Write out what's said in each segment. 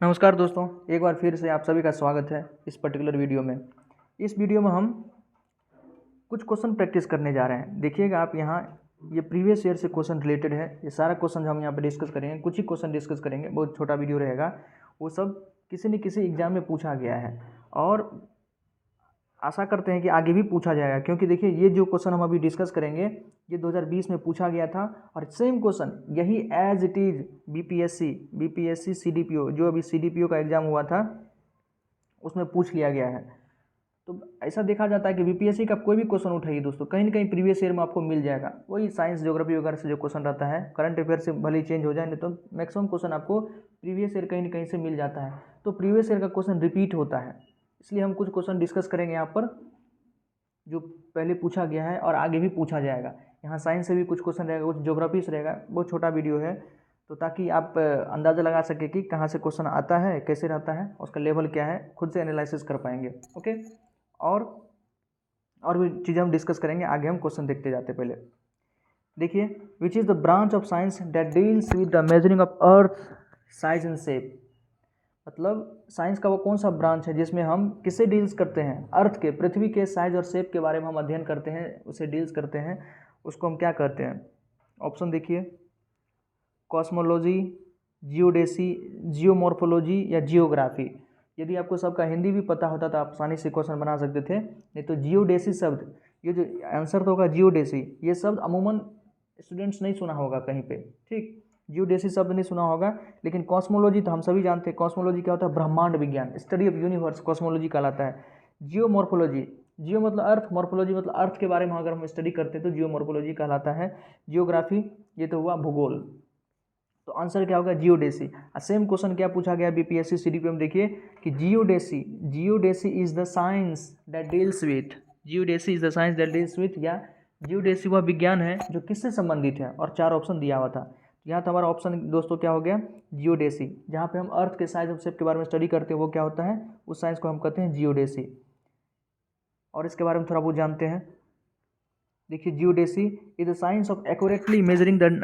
नमस्कार दोस्तों, एक बार फिर से आप सभी का स्वागत है इस पर्टिकुलर वीडियो में। इस वीडियो में हम कुछ क्वेश्चन प्रैक्टिस करने जा रहे हैं। देखिएगा आप यहाँ, ये प्रीवियस ईयर से क्वेश्चन रिलेटेड है। ये सारा क्वेश्चन हम यहाँ पे डिस्कस करेंगे, कुछ ही क्वेश्चन डिस्कस करेंगे, बहुत छोटा वीडियो रहेगा। वो सब किसी न किसी एग्जाम में पूछा गया है और आशा करते हैं कि आगे भी पूछा जाएगा, क्योंकि देखिए ये जो क्वेश्चन हम अभी डिस्कस करेंगे ये 2020 में पूछा गया था और सेम क्वेश्चन यही as it is BPSC CDPO, जो अभी सीडीपीओ का एग्ज़ाम हुआ था उसमें पूछ लिया गया है। तो ऐसा देखा जाता है कि बीपीएससी का कोई भी क्वेश्चन उठाइए दोस्तों, कहीं ना कहीं प्रीवियस ईयर में आपको मिल जाएगा। वही साइंस ज्योग्राफी वगैरह से जो क्वेश्चन रहता है, करंट अफेयर से भले ही चेंज हो जाए, नहीं तो मैक्सिमम क्वेश्चन आपको प्रीवियस ईयर कहीं ना कहीं से मिल जाता है। तो प्रीवियस ईयर का क्वेश्चन रिपीट होता है, इसलिए हम कुछ क्वेश्चन डिस्कस करेंगे यहाँ पर जो पहले पूछा गया है और आगे भी पूछा जाएगा। यहाँ साइंस से भी कुछ क्वेश्चन रहेगा, कुछ ज्योग्राफी से रहेगा। बहुत छोटा वीडियो है, तो ताकि आप अंदाज़ा लगा सके कि कहाँ से क्वेश्चन आता है, कैसे रहता है, उसका लेवल क्या है, खुद से एनालिसिस कर पाएंगे। ओके, और भी चीज़ें हम डिस्कस करेंगे। आगे हम क्वेश्चन देखते जाते पहले देखिए, which is the branch of science that deals with the measuring of earth size and shape. मतलब साइंस का वो कौन सा ब्रांच है जिसमें हम किससे डील्स करते हैं, अर्थ के, पृथ्वी के साइज और शेप के बारे में हम अध्ययन करते हैं, उसे डील्स करते हैं, उसको हम क्या कहते हैं। ऑप्शन देखिए, कॉस्मोलॉजी, जियोडेसी, जियोमॉर्फोलॉजी या जियोग्राफी। यदि आपको सबका हिंदी भी पता होता तो आप आसानी से क्वेश्चन बना सकते थे। नहीं तो जियोडेसी शब्द, ये जो आंसर तो होगा जियोडेसी, ये शब्द अमूमन स्टूडेंट्स नहीं सुना होगा कहीं पे, ठीक। जियोडेसी शब्द नहीं सुना होगा। लेकिन कॉस्मोलॉजी तो हम सभी जानते हैं। कॉस्मोलॉजी क्या होता है? ब्रह्मांड विज्ञान, स्टडी ऑफ यूनिवर्स, कॉस्मोलॉजी कहलाता है। जियोमॉर्फोलॉजी, जियो मतलब अर्थ, मॉर्फोलॉजी मतलब अर्थ के बारे में अगर हम स्टडी करते हैं तो जियोमॉर्फोलॉजी कहलाता है। जियोग्राफी, ये तो हुआ भूगोल। तो आंसर क्या होगा? जियोडेसी। सेम क्वेश्चन क्या पूछा गया बीपीएससी सीडीपी में, देखिए कि geodesy is the science that deals with, geodesy is the science that deals with, या जियोडेसी वह विज्ञान है जो किससे संबंधित है। और 4 ऑप्शन दिया हुआ था। यहाँ तो हमारा ऑप्शन दोस्तों क्या हो गया? जियोडेसी। जहाँ पे हम अर्थ के साइज और शेप के बारे में स्टडी करते हैं वो क्या होता है? उस साइंस को हम कहते हैं जियोडेसी। और इसके बारे में थोड़ा बहुत जानते हैं। देखिए, geodesy is the science of accurately measuring and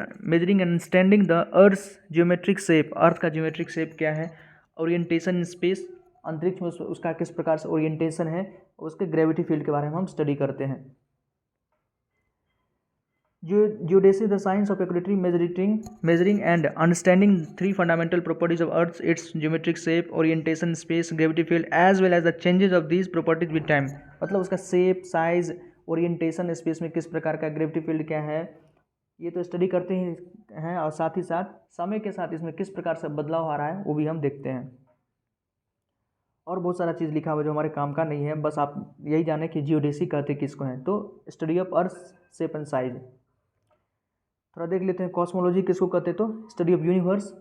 understanding the earth's geometric shape. Earth का ज्योमेट्रिक शेप क्या है, ओरिएंटेशन इन स्पेस, अंतरिक्ष में उसका किस प्रकार से ओरिएंटेशन है, उसके ग्रेविटी फील्ड के बारे में हम स्टडी करते हैं। Geodesy the science of accurately measuring and understanding 3 fundamental properties of earth, its geometric shape, orientation space, gravity field, as well as the changes of these properties with time. मतलब उसका shape, size, orientation space में किस प्रकार का, gravity field क्या है, ये तो स्टडी करते ही हैं। और साथ ही साथ समय के साथ इसमें किस प्रकार से बदलाव आ रहा है वो भी हम देखते हैं। और बहुत सारा चीज़ लिखा हुआ जो हमारे काम का नहीं है, बस आप यही जाने कि जियोडेसी कहते किसको हैं। तो study of earth shape and size. थोड़ा देख लेते हैं, कॉस्मोलॉजी किसको कहते हैं? तो study of universe.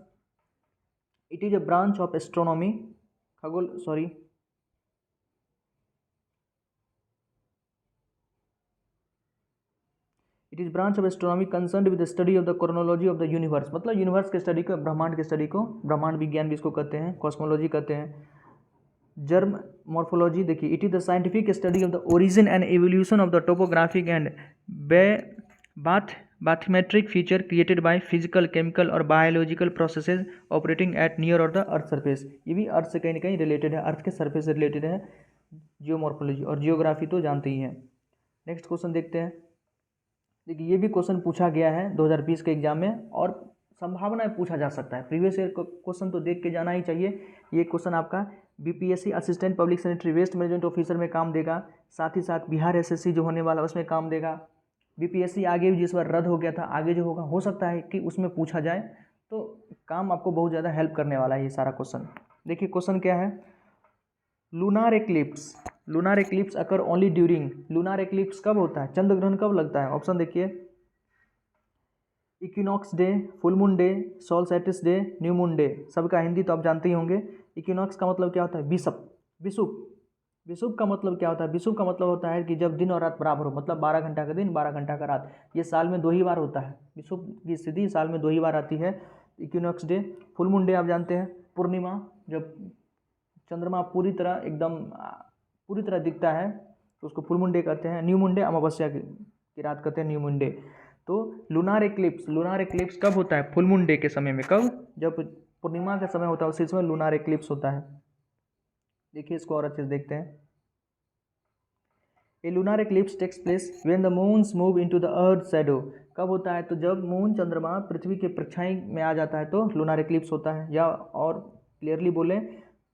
It is a branch of astronomy, खगोल, sorry, it is branch of astronomy concerned with the study of the chronology of the universe. मतलब यूनिवर्स के स्टडी को, ब्रह्मांड के स्टडी को ब्रह्मांड विज्ञान भी इसको कहते हैं, कॉस्मोलॉजी कहते हैं। जर्म मॉर्फोलॉजी, देखिए, it is the scientific study of the origin and evolution of the topographic and bathymetric feature created by physical, chemical or biological processes operating at near or the earth surface. ये भी अर्थ से कहीं ना कहीं related है, अर्थ के surface से related है जियोमॉर्फोलॉजी। और जियोग्राफी तो जानते ही हैं। नेक्स्ट क्वेश्चन देखते हैं। देखिए, ये भी क्वेश्चन पूछा गया है 2020 के एग्जाम में और संभावना है पूछा जा सकता है। प्रीवियस ईयर क्वेश्चन तो देख के जाना ही चाहिए। ये क्वेश्चन आपका BPSC assistant public sanitary waste management officer में काम देगा, साथ ही साथ बिहार एसएससी जो होने वाला उसमें काम देगा। बीपीएससी आगे भी जिस बार रद्द हो गया था, आगे जो होगा हो सकता है कि उसमें पूछा जाए, तो काम आपको बहुत ज़्यादा हेल्प करने वाला है ये सारा क्वेश्चन। देखिए क्वेश्चन क्या है, लूनार एक्लिप्स अकर ओनली ड्यूरिंग, लूनार एक्लिप्स कब होता है, चंद्र ग्रहण कब लगता है? ऑप्शन देखिए, equinox day, full moon day, solstice day, new moon day. सबका हिंदी तो आप जानते ही होंगे। इक्विनॉक्स का मतलब क्या होता है? विषुव। विषुव का मतलब क्या होता है? विषुव का मतलब होता है कि जब दिन और रात बराबर हो, मतलब 12 घंटा का दिन, 12 घंटा का रात। ये साल में 2 ही बार होता है। विषुव की स्थिति साल में 2 ही बार आती है, equinox day. Full moon day आप जानते हैं, पूर्णिमा, जब चंद्रमा पूरी तरह दिखता है तो उसको फुल मून डे कहते हैं। न्यू मून डे अमावस्या की रात कहते हैं न्यू मून डे। तो लूनार एक्लिप्स कब होता है? फुल मून डे के समय में। कब? जब पूर्णिमा का समय होता है उसी समय लूनार एक्लिप्स होता है। देखिए इसको और अच्छे से देखते हैं। A lunar eclipse takes place when the moons move into the earth shadow. कब होता है? तो जब मून चंद्रमा पृथ्वी के परछाई में आ जाता है तो लूनार एक्लिप्स होता है। या और क्लियरली बोलें,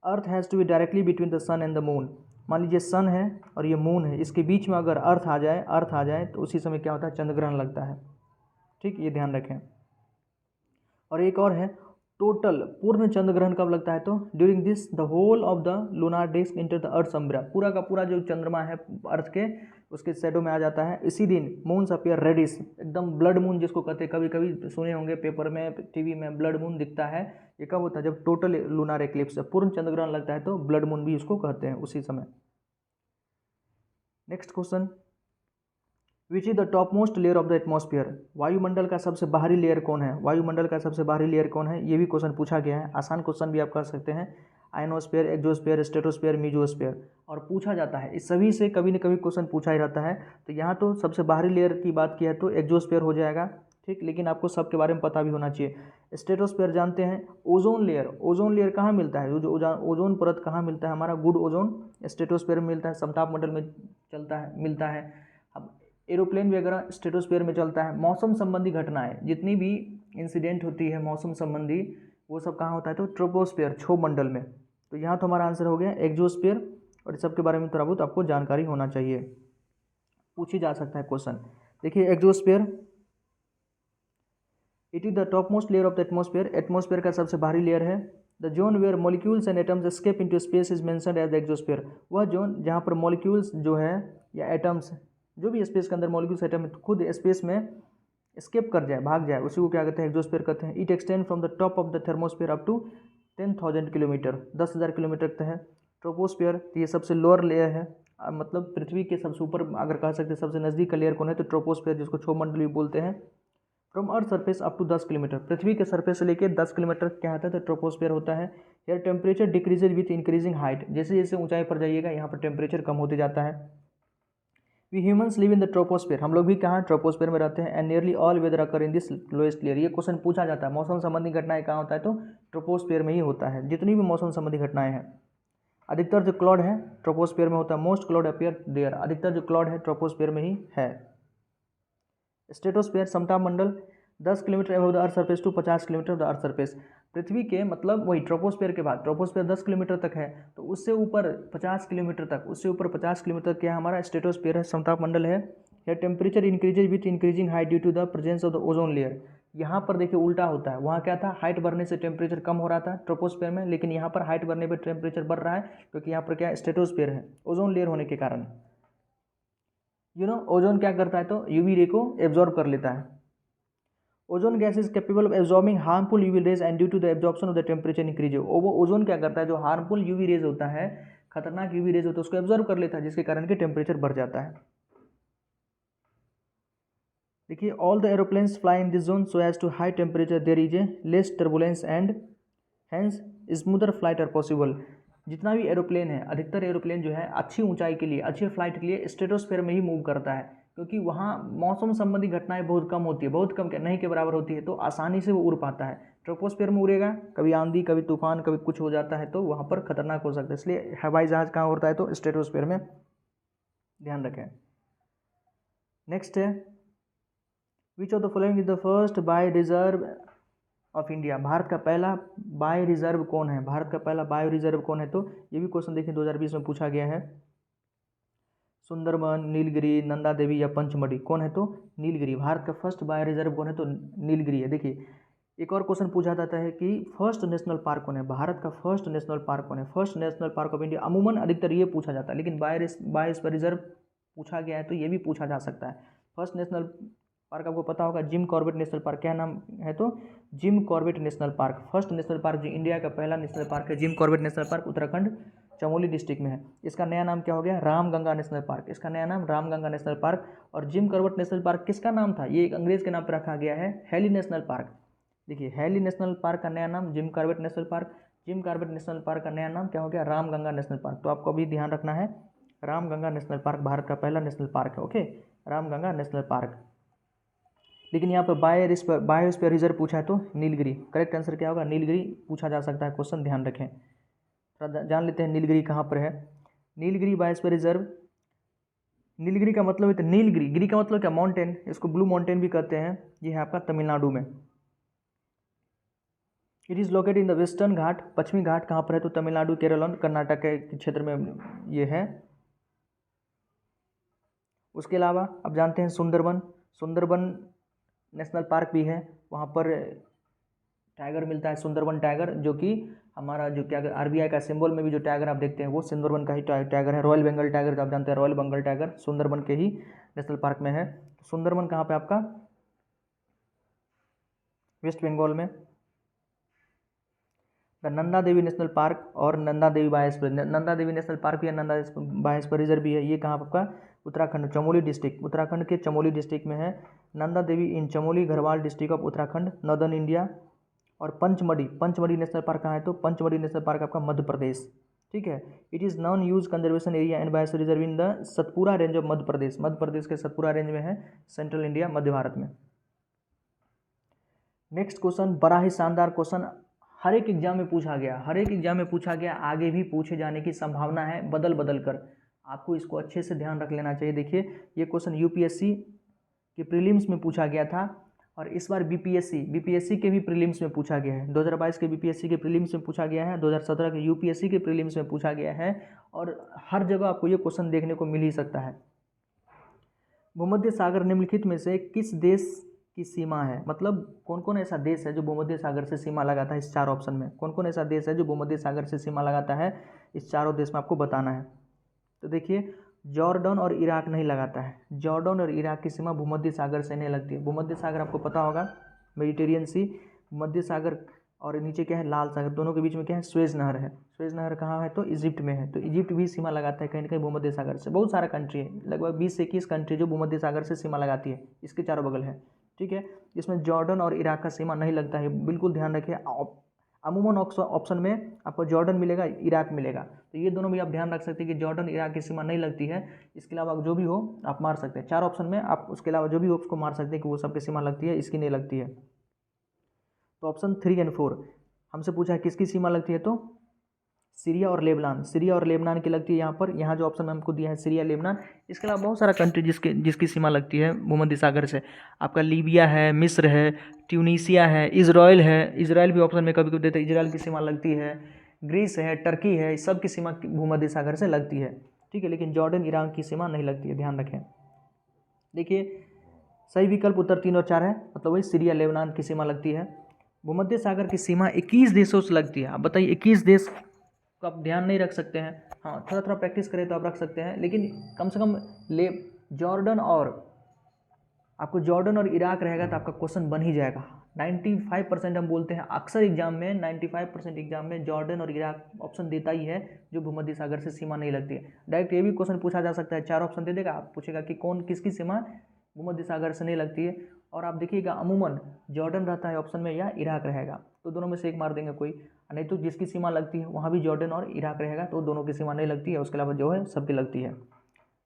earth has to be directly between the sun and the moon. मान लीजिए सन है और ये मून है, इसके बीच में अगर अर्थ आ जाए तो उसी समय क्या होता है? चंद्रग्रहण लगता है। ठीक, ये ध्यान रखें। और एक और है, टोटल पूर्ण चंद्र ग्रहण कब लगता है? तो during this the whole of the lunar disc enter the earth umbra. पूरा का पूरा जो चंद्रमा है अर्थ के, उसके शैडो में आ जाता है। इसी दिन मून्स अपीयर रेडिश, एकदम ब्लड मून जिसको कहते हैं, कभी कभी सुने होंगे पेपर में, टीवी में ब्लड मून दिखता है। ये कब होता है? जब टोटल लूनार एक्लिप्स पूर्ण चंद्र ग्रहण लगता है तो ब्लड मून भी उसको कहते हैं उसी समय। Next question, which is the topmost layer of the atmosphere. वायुमंडल का सबसे बाहरी लेयर कौन है? वायुमंडल का सबसे बाहरी लेयर कौन है? ये भी क्वेश्चन पूछा गया है। आसान क्वेश्चन भी आप कर सकते हैं। Ionosphere, exosphere, stratosphere, mesosphere. और पूछा जाता है इस सभी से कभी न कभी क्वेश्चन पूछा ही रहता है। तो यहाँ तो सबसे बाहरी लेयर की बात किया तो एक्सोस्फेयर हो जाएगा। ठीक, लेकिन आपको सबके बारे में पता भी होना चाहिए। स्ट्रेटोस्फेयर जानते हैं। ओजोन लेयर, ओजोन लेयर कहाँ मिलता है? जो ओजोन परत कहाँ मिलता है? हमारा गुड ओजोन स्ट्रेटोस्फेयर में मिलता है, समताप मंडल में चलता है, मिलता है। अब एरोप्लेन वगैरह स्ट्रेटोस्फेयर में चलता है। मौसम संबंधी घटनाएं जितनी भी इंसिडेंट होती है मौसम संबंधी, वो सब कहाँ होता है? तो ट्रोपोस्फेयर, क्षोभ मंडल में। तो यहाँ तो हमारा आंसर हो गया एक्सोस्फेयर। और इस सब के बारे में थोड़ा बहुत आपको जानकारी होना चाहिए, पूछी जा सकता है क्वेश्चन। देखिए exosphere, it is the topmost layer of the atmosphere. Atmosphere का सबसे भारी लेयर है। The zone where molecules and atoms escape into space is mentioned as the exosphere. वह जोन जहाँ पर मॉलिक्यूल्स जो है या एटम्स, जो भी स्पेस के अंदर मॉलिक्यूल्स एटम खुद स्पेस में स्केप कर जाए, भाग जाए, उसी को क्या कहते हैं? एक्सोस्फेयर कहते हैं। It extend from the top of the thermosphere up to 10,000 kilometre, 10,000 kilometre तक है। ट्रोपोस्फेयर, तो ये सबसे लोअर लेयर है, मतलब पृथ्वी के सबसे ऊपर अगर कह सकते हैं सबसे नज़दीक का लेयर कौन है? तो ट्रोपोस्फेयर, जिसको क्षोभ मंडल भी बोलते हैं। From earth surface up to 10 kilometre, पृथ्वी के सरफेस से लेकर 10 किलोमीटर क्या होता है? तो ट्रोपोस्फेयर होता है। यार temperature decreases with increasing height, जैसे जैसे ऊंचाई पर जाइएगा यहाँ पर टेम्परेचर कम होते जाता है। We humans live in the troposphere, हम लोग भी कहाँ? ट्रोपोस्फेयर में रहते हैं। And nearly all weather occur in this lowest layer. ये क्वेश्चन पूछा जाता है, मौसम संबंधी घटनाएं कहाँ होता है? तो ट्रोपोस्फेयर में ही होता है, जितनी भी मौसम संबंधी घटनाएं हैं। अधिकतर जो क्लाउड है ट्रोपोस्फेयर में होता है। मोस्ट क्लाउड अपीयर देयर, अधिकतर जो क्लाउड है ट्रोपोस्फेयर में ही है। स्ट्रेटोस्फेयर, समताप मंडल, 10 kilometre above the earth surface to 50 kilometre the earth surface. पृथ्वी के मतलब वही ट्रोपोस्फेयर के बाद, ट्रोपोस्फेयर 10 किलोमीटर तक है, तो उससे ऊपर 50 किलोमीटर तक, उससे ऊपर 50 किलोमीटर तक क्या हमारा? स्ट्रेटोस्फेयर है, समताप मंडल है। या temperature increases with increasing height due to the presence of the ozone layer. यहाँ पर देखिए उल्टा होता है, वहाँ क्या था? हाइट बढ़ने से टेम्परेचर कम हो रहा था ट्रोपोस्फेयर में, लेकिन यहाँ पर हाइट बढ़ने पर टेम्परेचर बढ़ रहा है, क्योंकि यहाँ पर क्या? स्ट्रेटोस्फेयर है, ओजोन लेयर होने के कारण। ओजोन क्या करता है? तो यूवी रे को एब्जॉर्ब कर लेता है। Ozone gas is capable of absorbing harmful UV rays and due to the absorption of the temperature increase. वो ओजोन क्या करता है? जो हार्मफुल यूवी रेज होता है, खतरनाक यूवी रेज होता है, उसको एब्जॉर्ब कर लेता है, जिसके कारण के टेम्परेचर बढ़ जाता है। देखिए all the aeroplanes fly in this zone so as to high temperature there is a less turbulence and hence smoother flight are possible. जितना भी एरोप्लेन है, अधिकतर एरोप्लेन जो है अच्छी ऊंचाई के लिए, अच्छी फ्लाइट के लिए स्ट्रेटोस्फेयर में ही मूव करता है, क्योंकि वहाँ मौसम संबंधी घटनाएं बहुत कम होती है, बहुत कम, क्या नहीं के बराबर होती है, तो आसानी से वो उड़ पाता है। ट्रोपोस्फेयर में उड़ेगा, कभी आंधी, कभी तूफान, कभी कुछ हो जाता है, तो वहाँ पर खतरनाक हो सकता है। इसलिए हवाई जहाज कहाँ उड़ता है? तो स्ट्रेटोस्फेयर में, ध्यान रखें। नेक्स्ट है, which of the following is the first by reserve of India. Bharat का पहला बायो रिजर्व कौन है? भारत का पहला बायो रिजर्व कौन है? तो ये भी क्वेश्चन देखिए 2020 में पूछा गया है। सुंदरबन, नीलगिरी, नंदा देवी या पंचमढ़ी, कौन है? तो नीलगिरी। भारत का फर्स्ट बायो रिजर्व कौन है? तो नीलगिरी है। देखिए एक और क्वेश्चन पूछा जाता है कि फर्स्ट नेशनल पार्क कौन है? भारत का फर्स्ट नेशनल पार्क कौन है? First national park of India. अमूमन अधिकतर ये पूछा जाता है, लेकिन बायो रिजर्व पूछा गया है तो ये भी पूछा जा सकता है। फर्स्ट नेशनल पार्क आपको पता होगा, जिम कॉर्बेट नेशनल पार्क। क्या नाम है? तो Jim Corbett national park. First national park जो इंडिया का पहला नेशनल पार्क है, Jim Corbett national park, Uttarakhand Chamoli district में है। इसका नया नाम क्या हो गया? Ramganga national park. इसका नया नाम रामगंगा नेशनल पार्क। और जिम कॉर्बेट नेशनल पार्क किसका नाम था? ये एक अंग्रेज के नाम पर रखा गया है, हैली नेशनल पार्क। देखिए हैली नेशनल पार्क का नया नाम Jim Corbett national park, Jim Corbett national park का नया नाम क्या हो गया? Ramganga national park. तो आपको अभी ध्यान रखना है, रामगंगा नेशनल पार्क भारत का पहला नेशनल पार्क है। Okay, Ramganga national park. लेकिन यहाँ पर बायोस्फीयर रिजर्व पूछा है तो नीलगिरी। करेक्ट आंसर क्या होगा? नीलगिरी पूछा जा सकता है क्वेश्चन, ध्यान रखें। थोड़ा जान लेते हैं नीलगिरी कहाँ पर है। नीलगिरी बायोस्फीयर रिजर्व, नीलगिरी का मतलब है तो नीलगिरी, गिरी का मतलब क्या? माउंटेन, इसको ब्लू माउंटेन भी कहते हैं। ये है आपका तमिलनाडु में। It is located in the western Ghat, पश्चिमी घाट कहाँ पर है? तो तमिलनाडु, केरल और कर्नाटक के क्षेत्र में ये है। उसके अलावा अब जानते हैं सुंदरबन। सुंदरबन नेशनल पार्क भी है, वहाँ पर टाइगर मिलता है, सुंदरबन टाइगर, जो कि हमारा जो क्या आरबीआई का सिंबल में भी जो टाइगर आप देखते हैं वो सुंदरबन का ही टाइगर है। रॉयल बंगाल टाइगर जो आप जानते हैं, रॉयल बंगाल टाइगर सुंदरबन के ही नेशनल पार्क में है। सुंदरबन कहाँ पे आपका? वेस्ट बंगाल में। The Nanda Devi national park और Nanda Devi biosphere, Nanda Devi national park भी है, नंदा बायोस्फीयर रिजर्व भी है। ये कहाँ आपका? उत्तराखंड, चमोली डिस्ट्रिक्ट, उत्तराखंड के चमोली डिस्ट्रिक्ट में है Nanda Devi in Chamoli Garhwal district of Uttarakhand, northern India. और पंचमढ़ी, पंचमढ़ी नेशनल पार्क कहाँ है? तो पंचमढ़ी नेशनल पार्क आपका मध्य प्रदेश। ठीक है। It is non use conservation area and biosphere reserve in the Satpura range of Madhya Pradesh, Madhya Pradesh के सतपुरा रेंज में है, सेंट्रल इंडिया, मध्य भारत में। नेक्स्ट क्वेश्चन, बड़ा ही शानदार क्वेश्चन, हर एक एग्जाम में पूछा गया, हर एक एग्जाम में पूछा गया, आगे भी पूछे जाने की संभावना है, बदल बदल कर। आपको इसको अच्छे से ध्यान रख लेना चाहिए। देखिए ये क्वेश्चन यूपीएससी के प्रीलिम्स में पूछा गया था और इस बार बीपीएससी के भी प्रीलिम्स में पूछा गया है। 2022 के बीपीएससी के प्रीलिम्स में पूछा गया है, 2017 के यूपीएससी के प्रीलिम्स में पूछा गया है और हर जगह आपको ये क्वेश्चन देखने को मिल ही सकता है। भूमध्य सागर निम्नलिखित में से किस देश की सीमा है? मतलब कौन कौन ऐसा देश है जो भूमध्य सागर से सीमा लगाता है? इस चार ऑप्शन में कौन कौन ऐसा देश है जो भूमध्य सागर से सीमा लगाता है? इस चारों देश में आपको बताना है। तो देखिए जॉर्डन और इराक नहीं लगाता है, जॉर्डन और इराक की सीमा भूमध्य सागर से नहीं लगती है। भूमध्य सागर आपको पता होगा, मेडिटेरियन सी, भूमध्य सागर और नीचे क्या है? लाल सागर, दोनों के बीच में क्या है? स्वेज नहर है। स्वेज नहर कहाँ है? तो इजिप्ट में है। तो इजिप्ट भी सीमा लगाता है कहीं ना कहीं भूमध्य सागर से। बहुत सारा कंट्री है, लगभग 20 से 21 कंट्री जो भूमध्य सागर से सीमा लगाती है, इसके चारों बगल है। ठीक है, इसमें जॉर्डन और इराक का सीमा नहीं लगता है, बिल्कुल ध्यान रखिए। अमूमन ऑप्शन में आपको जॉर्डन मिलेगा, इराक मिलेगा, तो ये दोनों भी आप ध्यान रख सकते हैं कि जॉर्डन इराक की सीमा नहीं लगती है। इसके अलावा जो भी हो आप मार सकते हैं, चार ऑप्शन में आप उसके अलावा जो भी हो उसको मार सकते हैं कि वो सबकी सीमा लगती है, इसकी नहीं लगती है। तो ऑप्शन 3 एंड 4 हमसे पूछा है किसकी सीमा लगती है? तो सीरिया और लेबनान, सीरिया और लेबनान की लगती है यहाँ पर। यहाँ जो ऑप्शन हमको दिया है सीरिया, लेबनान। इसके अलावा बहुत सारा कंट्री जिसकी सीमा लगती है भूमध्य सागर से। आपका लीबिया है, मिस्र है, ट्यूनीसिया है, इजराइल है, इजराइल भी ऑप्शन में कभी कभी देते हैं, इजराइल की सीमा लगती है, ग्रीस है, टर्की है, सब की सीमा भूमध्य सागर से लगती है। ठीक है, लेकिन जॉर्डन ईरान की सीमा नहीं लगती है, ध्यान रखें। देखिए सही विकल्प उत्तर 3 और 4 है, मतलब वही सीरिया लेबनान की सीमा लगती है। भूमध्य सागर की सीमा 21 देशों से लगती है। आप बताइए 21 देश को आप ध्यान नहीं रख सकते हैं? हाँ, थोड़ा थोड़ा प्रैक्टिस करें तो आप रख सकते हैं, लेकिन कम से कम जॉर्डन और इराक रहेगा तो आपका क्वेश्चन बन ही जाएगा। 95% हम बोलते हैं अक्सर एग्जाम में, 95% एग्जाम में जॉर्डन और इराक ऑप्शन देता ही है जो भूमध्य सागर से सीमा नहीं लगती है। डायरेक्ट ये भी क्वेश्चन पूछा जा सकता है, 4 ऑप्शन दे देगा, आप पूछेगा कि कौन किसकी सीमा भूमध्य सागर से नहीं लगती है, और आप देखिएगा अमूमन जॉर्डन रहता है ऑप्शन में या इराक रहेगा, तो दोनों में से एक मार देंगे कोई, नहीं तो जिसकी सीमा लगती है वहाँ भी जॉर्डन और इराक रहेगा, तो दोनों की सीमा नहीं लगती है, उसके अलावा जो है सबकी लगती है।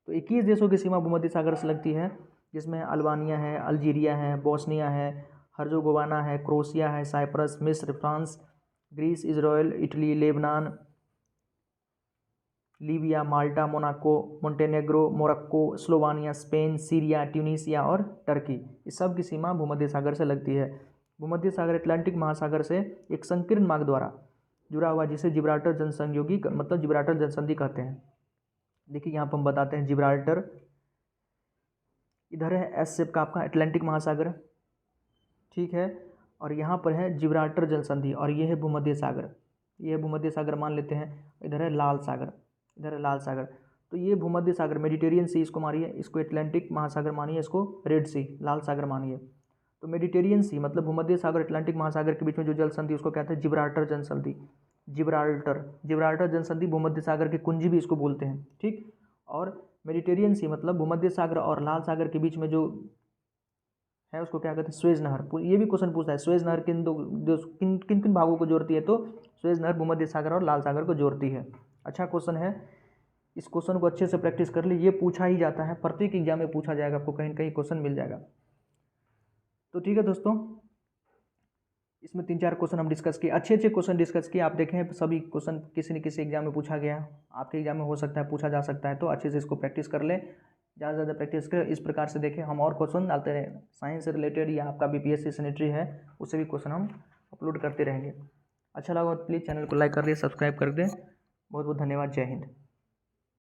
तो 21 देशों की सीमा भूमध्य सागर से लगती है, जिसमें अल्बानिया है, अल्जीरिया है, बोस्निया है, हर्जोगोवाना है, क्रोएशिया है, साइप्रस, मिस्र, France, Greece, Israel, Italy, Lebanon, Libya, Malta, Monaco, Montenegro, Morocco, Slovenia, Spain, Syria, Tunisia और टर्की, इस सब की सीमा भूमध्य सागर से लगती है। भूमध्य सागर अटलांटिक महासागर से एक संकीर्ण मार्ग द्वारा जुड़ा हुआ, जिसे जिब्राल्टर जनसंयोगी मतलब जिब्राल्टर जनसंधि कहते हैं। देखिए यहाँ पर हम बताते हैं जिब्राल्टर, इधर है एस शेप का आपका अटलांटिक महासागर, ठीक है, और यहाँ पर है जिब्राल्टर जनसंधि, और ये है भूमध्य सागर, ये है भूमध्य सागर मान लेते हैं। इधर है लाल सागर, इधर है लाल सागर, तो ये भूमध्य सागर, मेडिटेरियन सी इसको मानिए, इसको अटलांटिक महासागर मानिए, इसको रेड सी लाल सागर मानिए। तो मेडिटेरियन सी मतलब भूमध्य सागर अटलांटिक महासागर के बीच में जो जल संधि उसको कहते हैं जिब्राल्टर जनसंधि। जिब्राल्टर जनसंधि भूमध्य सागर की कुंजी भी इसको बोलते हैं, ठीक। और मेडिटेरियन सी मतलब भूमध्य सागर और लाल सागर के बीच में जो है उसको क्या कहते हैं? स्वेज नहर। ये भी क्वेश्चन पूछता है स्वेज नहर किन किन भागों को जोड़ती है? तो स्वेज नहर भूमध्य सागर और लाल सागर को जोड़ती है। अच्छा क्वेश्चन है, इस क्वेश्चन को अच्छे से प्रैक्टिस कर ली, ये पूछा ही जाता है, प्रत्येक एग्जाम में पूछा जाएगा, आपको कहीं ना कहीं क्वेश्चन मिल जाएगा। तो ठीक है दोस्तों, इसमें 3-4 क्वेश्चन हम डिस्कस किए, अच्छे क्वेश्चन डिस्कस किए। आप देखें सभी क्वेश्चन किसी न किसी एग्जाम में पूछा गया, आपके एग्जाम में हो सकता है पूछा जा सकता है, तो अच्छे से इसको प्रैक्टिस कर लें, ज़्यादा से ज़्यादा प्रैक्टिस करें। इस प्रकार से देखें हम और क्वेश्चन डालते रहें, साइंस से रिलेटेड या आपका बीपीएससी सैनिटरी है उससे भी क्वेश्चन हम अपलोड करते रहेंगे। अच्छा लगा तो प्लीज़ चैनल को लाइक कर दें, सब्सक्राइब कर दें। बहुत बहुत धन्यवाद। जय हिंद।